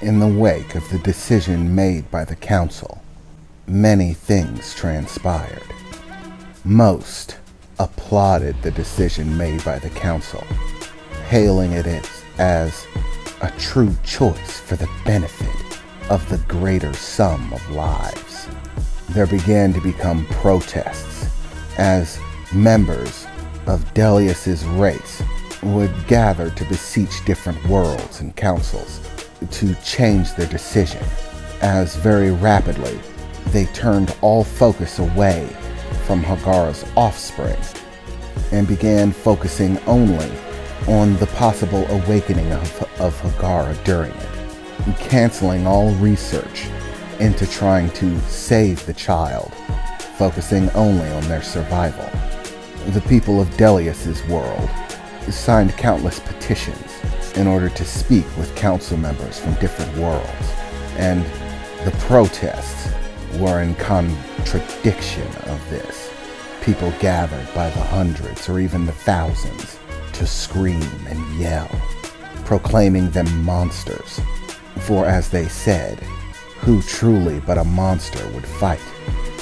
In the wake of the decision made by the council, many things transpired. Most applauded the decision made by the council, hailing it as a true choice for the benefit of the greater sum of lives. There began to become protests as members of Delius's race would gather to beseech different worlds and councils to change their decision, as very rapidly they turned all focus away from Hagara's offspring and began focusing only on the possible awakening of Hagara during it, canceling all research into trying to save the child, focusing only on their survival. The people of Delius's world signed countless petitions in order to speak with council members from different worlds, and the protests were in contradiction of this. People gathered by the hundreds or even the thousands to scream and yell, proclaiming them monsters. For as they said, who truly but a monster would fight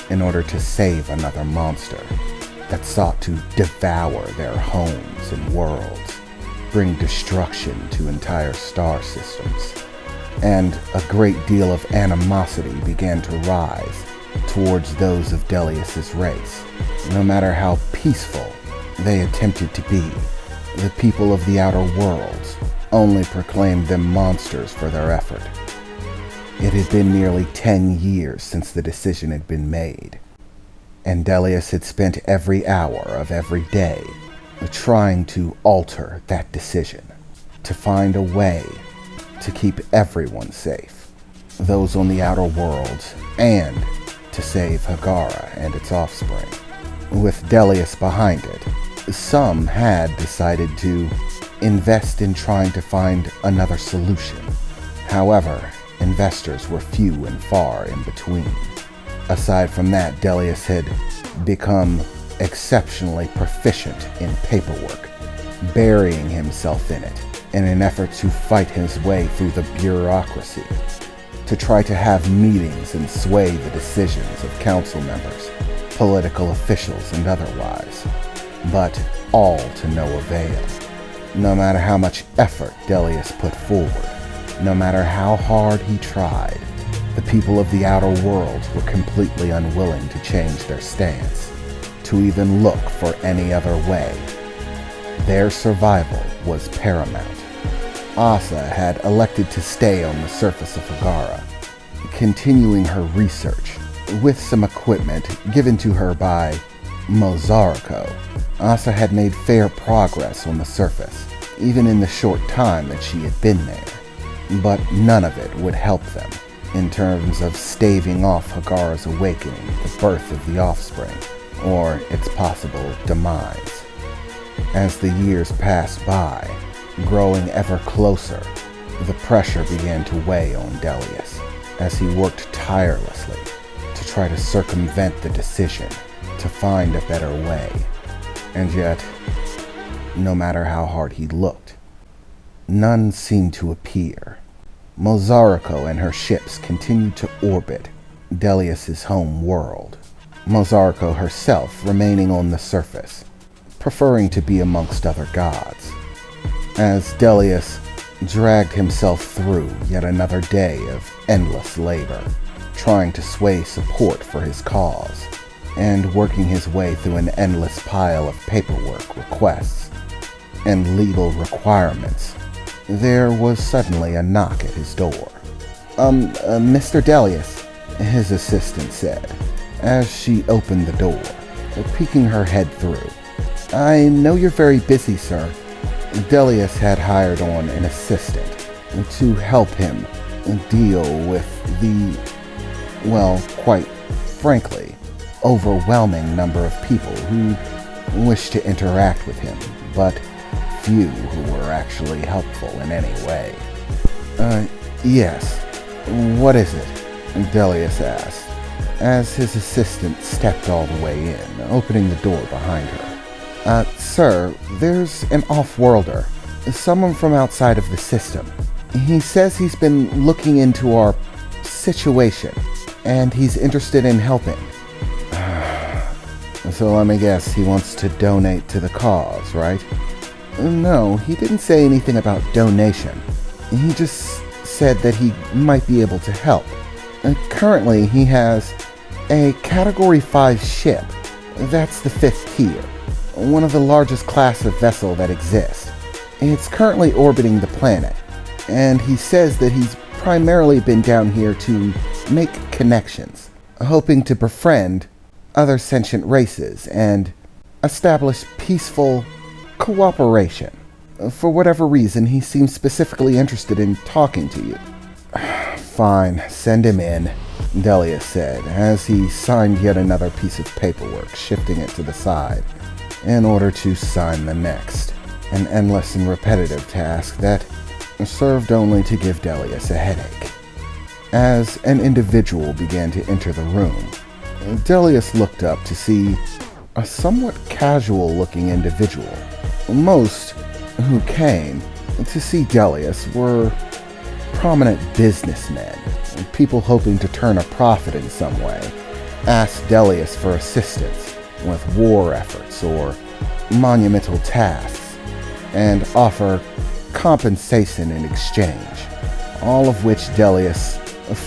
in order to save another monster that sought to devour their homes and worlds, bring destruction to entire star systems? And a great deal of animosity began to rise towards those of Delius's race. No matter how peaceful they attempted to be, the people of the outer worlds only proclaimed them monsters for their effort. It had been nearly 10 years since the decision had been made, and Delius had spent every hour of every day trying to alter that decision, to find a way to keep everyone safe, those on the outer worlds, and to save Hagara and its offspring. With Delius behind it, some had decided to invest in trying to find another solution. However, investors were few and far in between. Aside from that, Delius had become exceptionally proficient in paperwork, burying himself in it in an effort to fight his way through the bureaucracy, to try to have meetings and sway the decisions of council members, political officials, and otherwise, but all to no avail. No matter how much effort Delius put forward, no matter how hard he tried, the people of the outer worlds were completely unwilling to change their stance, to even look for any other way. Their survival was paramount. Asa had elected to stay on the surface of Hagara, continuing her research with some equipment given to her by Mozarko. Asa had made fair progress on the surface, even in the short time that she had been there, but none of it would help them in terms of staving off Hagara's awakening, the birth of the offspring, or its possible demise. As the years passed by, growing ever closer, the pressure began to weigh on Delius as he worked tirelessly to try to circumvent the decision, to find a better way. And yet, no matter how hard he looked, none seemed to appear. Mozarko and her ships continued to orbit Delius's home world, Mozarko herself remaining on the surface, preferring to be amongst other gods. As Delius dragged himself through yet another day of endless labor, trying to sway support for his cause, and working his way through an endless pile of paperwork, requests, and legal requirements, there was suddenly a knock at his door. Mr. Delius," his assistant said, as she opened the door, peeking her head through. "I know you're very busy, sir." Delius had hired on an assistant to help him deal with the, well, quite frankly, overwhelming number of people who wished to interact with him, but few who were actually helpful in any way. Yes. What is it?" Delius asked, as his assistant stepped all the way in, opening the door behind her. Sir, there's an off-worlder, someone from outside of the system, He says he's been looking into our situation, and he's interested in helping. So let me guess, he wants to donate to the cause, right? No, he didn't say anything about donation. He just said that he might be able to help. Currently, he has a Category 5 ship. That's the 5th tier, one of the largest class of vessel that exists. It's currently orbiting the planet, and he says that he's primarily been down here to make connections, hoping to befriend other sentient races and establish peaceful cooperation. For whatever reason, he seems specifically interested in talking to you. Fine, send him in, Delia said, as he signed yet another piece of paperwork, shifting it to the side, in order to sign the next. An endless and repetitive task that served only to give Delius a headache. As an individual began to enter the room, Delius looked up to see a somewhat casual-looking individual. Most who came to see Delius were prominent businessmen, people hoping to turn a profit in some way, asked Delius for assistance with war efforts or monumental tasks, and offer compensation in exchange, all of which Delius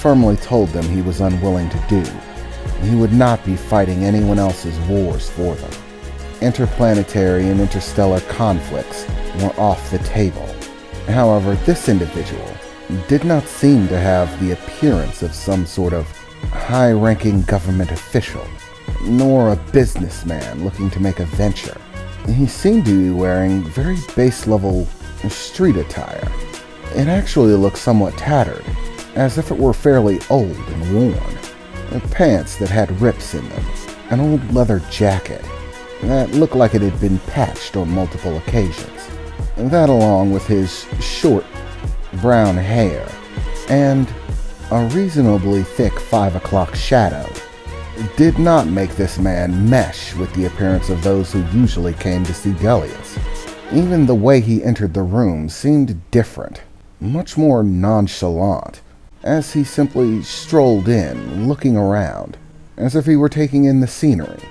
firmly told them he was unwilling to do. He would not be fighting anyone else's wars for them. Interplanetary and interstellar conflicts were off the table. However, this individual did not seem to have the appearance of some sort of high-ranking government official, nor a businessman looking to make a venture. He seemed to be wearing very base-level street attire. It actually looked somewhat tattered, as if it were fairly old and worn. Pants that had rips in them, an old leather jacket that looked like it had been patched on multiple occasions. That, along with his short brown hair and a reasonably thick 5 o'clock shadow, did not make this man mesh with the appearance of those who usually came to see Delius. Even the way he entered the room seemed different, much more nonchalant, as he simply strolled in, looking around, as if he were taking in the scenery,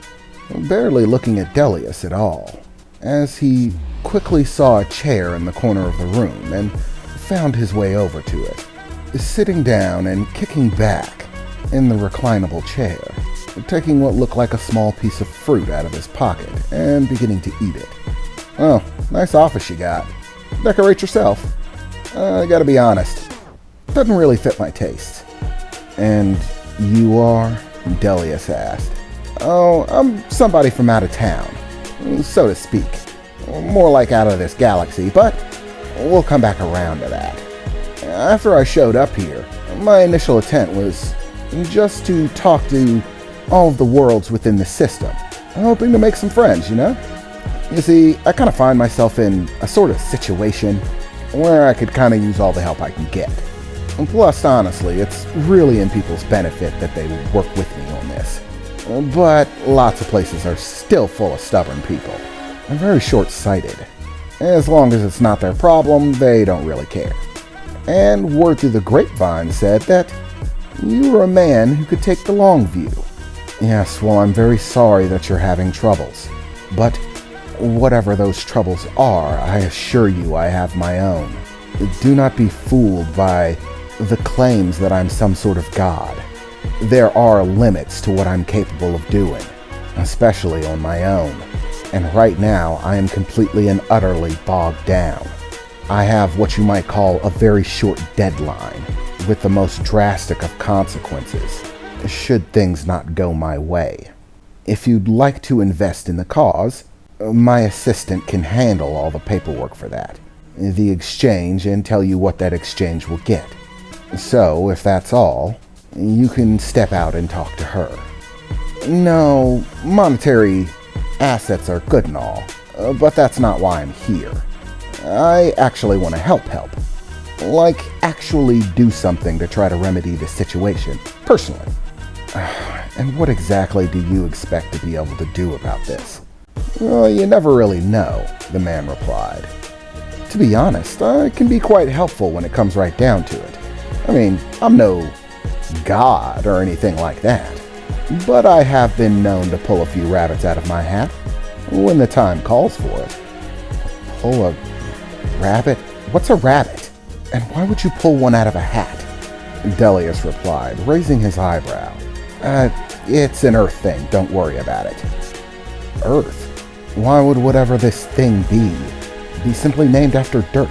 barely looking at Delius at all, as he quickly saw a chair in the corner of the room and found his way over to it, sitting down and kicking back in the reclinable chair, taking what looked like a small piece of fruit out of his pocket and beginning to eat it. "Oh, nice office you got. Decorate yourself. I gotta be honest, doesn't really fit my taste." "And you are?" Delius asked. "Oh, I'm somebody from out of town, so to speak. More like out of this galaxy, but we'll come back around to that. After I showed up here, my initial intent was just to talk to all of the worlds within the system, hoping to make some friends, you know? You see, I kind of find myself in a sort of situation where I could kind of use all the help I can get. And plus, honestly, it's really in people's benefit that they work with me on this. But lots of places are still full of stubborn people. They're very short-sighted. As long as it's not their problem, they don't really care. And word through the grapevine said that you were a man who could take the long view. Yes, well, I'm very sorry that you're having troubles. But whatever those troubles are, I assure you I have my own. Do not be fooled by the claims that I'm some sort of god. There are limits to what I'm capable of doing, especially on my own. And right now, I am completely and utterly bogged down. I have what you might call a very short deadline, with the most drastic of consequences, should things not go my way. If you'd like to invest in the cause, my assistant can handle all the paperwork for that, the exchange, and tell you what that exchange will get. So, if that's all, you can step out and talk to her. No, monetary assets are good and all, but that's not why I'm here. I actually want to help. Like, actually do something to try to remedy the situation, personally. And what exactly do you expect to be able to do about this? Well, you never really know, the man replied. To be honest, it can be quite helpful when it comes right down to it. I mean, I'm no god or anything like that, but I have been known to pull a few rabbits out of my hat when the time calls for it. Pull a rabbit? What's a rabbit? And why would you pull one out of a hat? Delius replied, raising his eyebrow. It's an Earth thing, don't worry about it. Earth? Why would whatever this thing be simply named after dirt?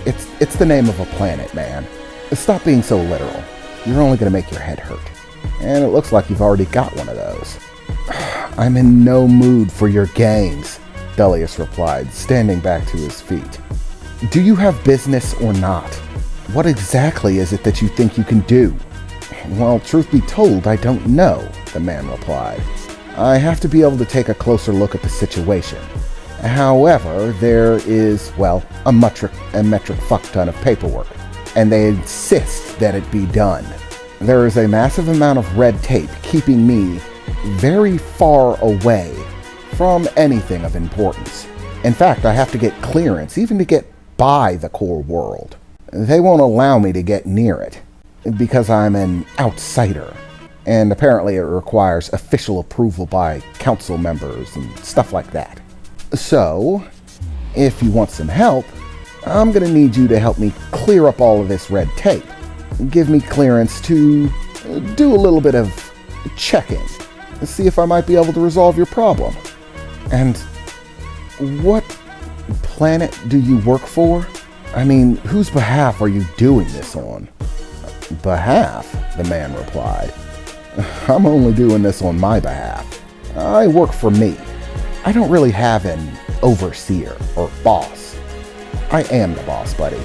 It's the name of a planet, man. Stop being so literal. You're only going to make your head hurt. And it looks like you've already got one of those. I'm in no mood for your games, Delius replied, standing back to his feet. Do you have business or not? What exactly is it that you think you can do? Well, truth be told, I don't know, the man replied. I have to be able to take a closer look at the situation. However, there is, a metric fuck ton of paperwork, and they insist that it be done. There is a massive amount of red tape keeping me very far away from anything of importance. In fact, I have to get clearance even to get by the core world. They won't allow me to get near it because I'm an outsider, and apparently it requires official approval by council members and stuff like that. So, if you want some help, I'm going to need you to help me clear up all of this red tape. Give me clearance to do a little bit of checking, see if I might be able to resolve your problem. And what planet do you work for? I mean, whose behalf are you doing this on? Behalf, the man replied. I'm only doing this on my behalf. I work for me. I don't really have an overseer or boss. I am the boss, buddy.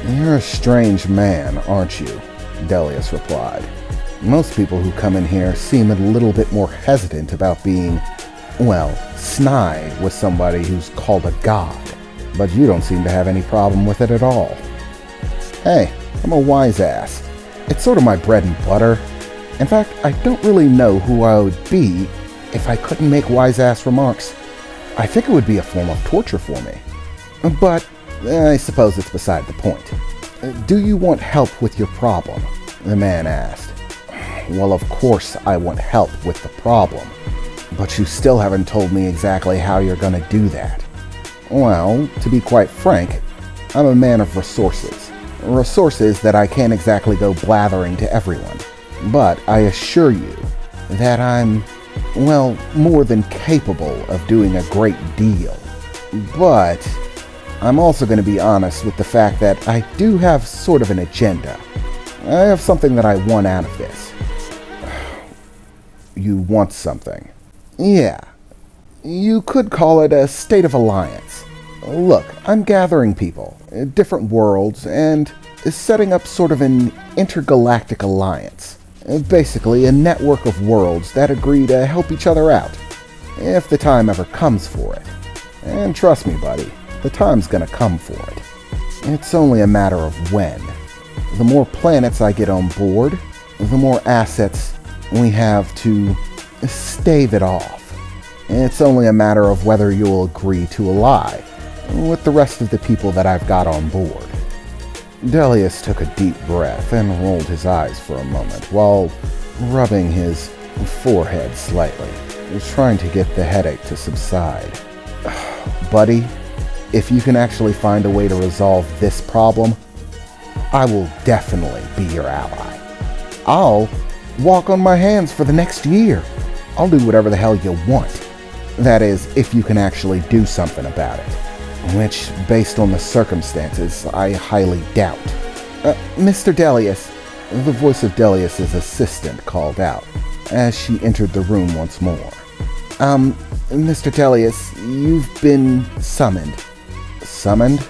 You're a strange man, aren't you? Delius replied. Most people who come in here seem a little bit more hesitant about being, snide with somebody who's called a god. But you don't seem to have any problem with it at all. Hey, I'm a wise ass. It's sort of my bread and butter. In fact, I don't really know who I would be if I couldn't make wise ass remarks. I think it would be a form of torture for me. But I suppose it's beside the point. Do you want help with your problem? The man asked. Well, of course I want help with the problem. But you still haven't told me exactly how you're going to do that. Well, to be quite frank, I'm a man of resources. Resources that I can't exactly go blathering to everyone. But I assure you that I'm, more than capable of doing a great deal. But I'm also going to be honest with the fact that I do have sort of an agenda. I have something that I want out of this. You want something? Yeah. You could call it a state of alliance. Look, I'm gathering people, different worlds, and setting up sort of an intergalactic alliance. Basically, a network of worlds that agree to help each other out, if the time ever comes for it. And trust me, buddy, the time's gonna come for it. It's only a matter of when. The more planets I get on board, the more assets we have to stave it off. It's only a matter of whether you'll agree to ally with the rest of the people that I've got on board. Delius took a deep breath and rolled his eyes for a moment while rubbing his forehead slightly, trying to get the headache to subside. Buddy, if you can actually find a way to resolve this problem, I will definitely be your ally. I'll walk on my hands for the next year. I'll do whatever the hell you want. That is, if you can actually do something about it. Which, based on the circumstances, I highly doubt. Mr. Delius, the voice of Delius's assistant called out, as she entered the room once more. Mr. Delius, you've been summoned. Summoned?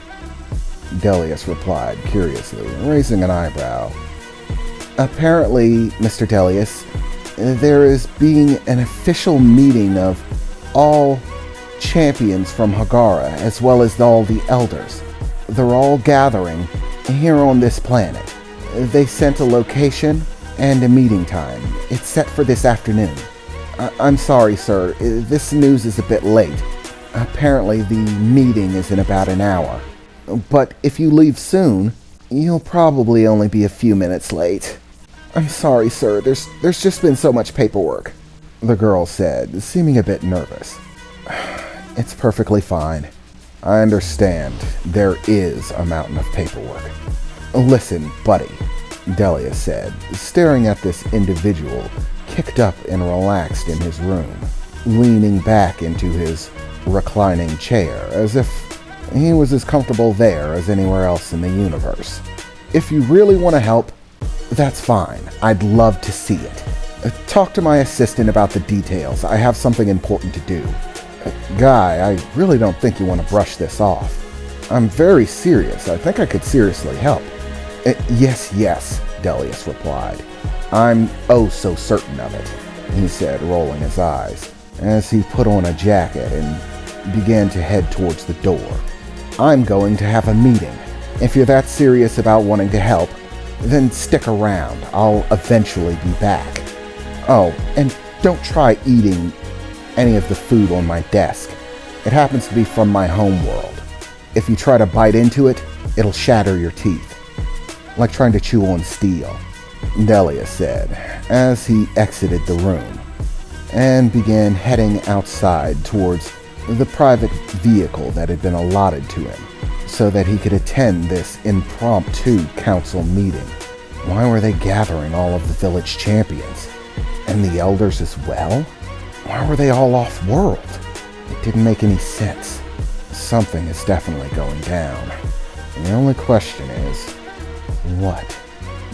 Delius replied curiously, raising an eyebrow. Apparently, Mr. Delius, there is being an official meeting of all champions from Hagara, as well as all the elders. They're all gathering here on this planet. They sent a location and a meeting time. It's set for this afternoon. I'm sorry, sir. This news is a bit late. Apparently the meeting is in about an hour. But if you leave soon, you'll probably only be a few minutes late. I'm sorry, sir. There's just been so much paperwork, the girl said, seeming a bit nervous. It's perfectly fine. I understand. There is a mountain of paperwork. Listen, buddy, Delia said, staring at this individual kicked up and relaxed in his room, leaning back into his reclining chair as if he was as comfortable there as anywhere else in the universe. If you really want to help, that's fine. I'd love to see it. Talk to my assistant about the details. I have something important to do. Guy, I really don't think you want to brush this off. I'm very serious. I think I could seriously help. Yes, Delius replied. I'm oh so certain of it, he said, rolling his eyes, as he put on a jacket and began to head towards the door. I'm going to have a meeting. If you're that serious about wanting to help, then stick around. I'll eventually be back. Oh, and don't try eating any of the food on my desk. It happens to be from my home world. If you try to bite into it, it'll shatter your teeth. Like trying to chew on steel, Delia said, as he exited the room and began heading outside towards the private vehicle that had been allotted to him so that he could attend this impromptu council meeting. Why were they gathering all of the village champions? And the elders as well? Why were they all off-world? It didn't make any sense. Something is definitely going down. And the only question is, what?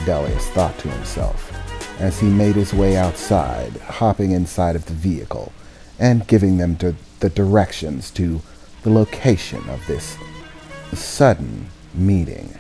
Delius thought to himself as he made his way outside, hopping inside of the vehicle and giving them the directions to the location of this sudden meeting.